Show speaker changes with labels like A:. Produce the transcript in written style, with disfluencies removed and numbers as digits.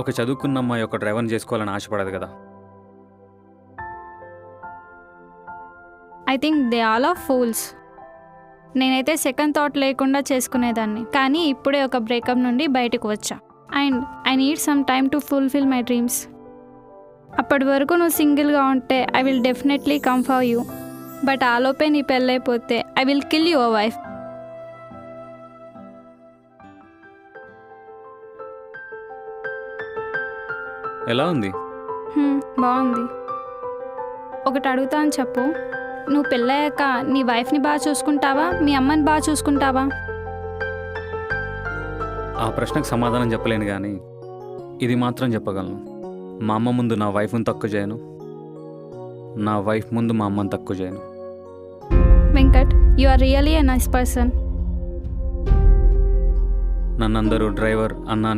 A: ఒక చదువుకున్న అమ్మాయి ఒక డ్రైవర్ని చేసుకోవాలని ఆశపడదు కదా.
B: I think they all are fools. నేనైతే సెకండ్ థాట్ లేకుండా చేసుకునేదాన్ని, కానీ ఇప్పుడే ఒక బ్రేకప్ నుండి బయటకు వచ్చా. And I need some time to fulfil my dreams. అప్పటి వరకు నువ్వు సింగిల్గా ఉంటే I will definitely come for you. But ఆలోపే నీ పెళ్ళైపోతే I will kill your wife.
A: ఎలా ఉంది?
B: బాగుంది. ఒకటి అడుగుతాను చెప్పు, నువ్వు పెళ్ళయ్యాక నీ వైఫ్ని బాగా చూసుకుంటావా, మీ అమ్మని బాగా చూసుకుంటావా?
A: ఆ ప్రశ్నకు సమాధానం చెప్పలేను, కానీ ఇది మాత్రం చెప్పగలను. మా అమ్మ ముందు నా వైఫ్ని తక్కువ చేయను, నా వైఫ్ ముందు మా అమ్మని తక్కువ చేయను.
B: Venkat, you are really a nice person.
A: నన్ను అందరూ డ్రైవర్ అన్న అని